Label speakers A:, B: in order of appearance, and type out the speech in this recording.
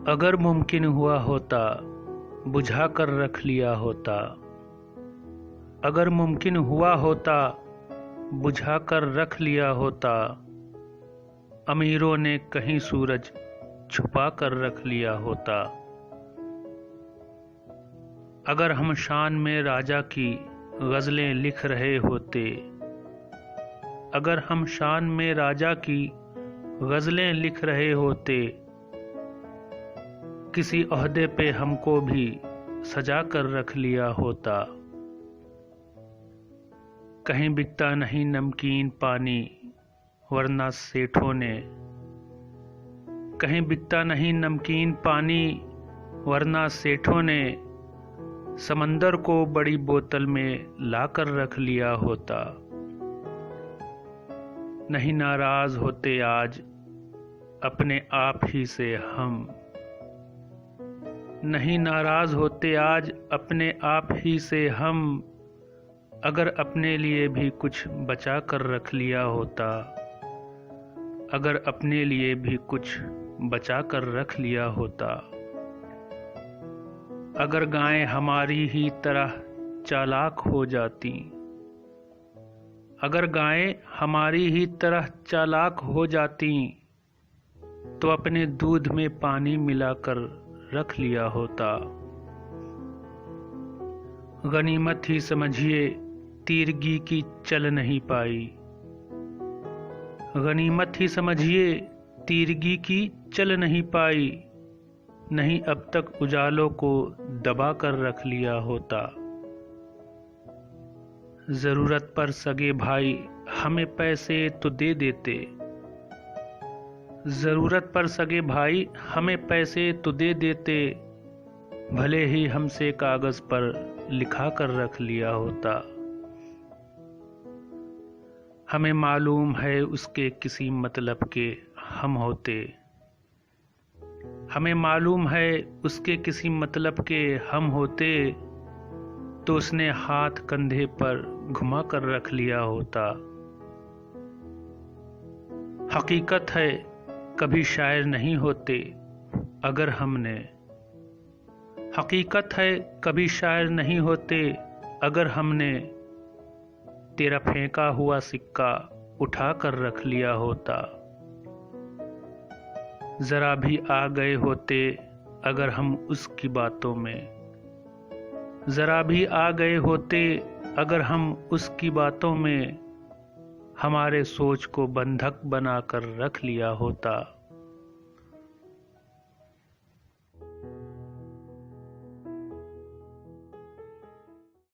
A: अगर मुमकिन हुआ होता बुझा कर रख लिया होता, अगर मुमकिन हुआ होता बुझा कर रख लिया होता, अमीरों ने कहीं सूरज छुपा कर रख लिया होता। अगर हम शान में राजा की गज़लें लिख रहे होते, अगर हम शान में राजा की गज़लें लिख रहे होते, किसी ओहदे पे हमको भी सजा कर रख लिया होता। कहीं बिकता नहीं नमकीन पानी वरना सेठों ने, कहीं बिकता नहीं नमकीन पानी वरना सेठों ने समंदर को बड़ी बोतल में लाकर रख लिया होता। नहीं नाराज होते आज अपने आप ही से हम, नहीं नाराज होते आज अपने आप ही से हम, अगर अपने लिए भी कुछ बचा कर रख लिया होता, अगर अपने लिए भी कुछ बचा कर रख लिया होता। अगर गायें हमारी ही तरह चालाक हो जाती, अगर गायें हमारी ही तरह चालाक हो जाती, तो अपने दूध में पानी मिलाकर रख लिया होता। गनीमत ही समझिए तीरगी की चल नहीं पाई, गनीमत ही समझिए तीरगी की चल नहीं पाई, नहीं अब तक उजालों को दबा कर रख लिया होता। जरूरत पर सगे भाई हमें पैसे तो दे देते, जरूरत पर सगे भाई हमें पैसे तो दे देते, भले ही हमसे कागज पर लिखा कर रख लिया होता। हमें मालूम है उसके किसी मतलब के हम होते, हमें मालूम है उसके किसी मतलब के हम होते, तो उसने हाथ कंधे पर घुमा कर रख लिया होता। हकीकत है कभी शायर नहीं होते अगर हमने, हकीकत है कभी शायर नहीं होते अगर हमने तेरा फेंका हुआ सिक्का उठा कर रख लिया होता। जरा भी आ गए होते अगर हम उसकी बातों में, जरा भी आ गए होते अगर हम उसकी बातों में, हमारे सोच को बंधक बना कर रख लिया होता।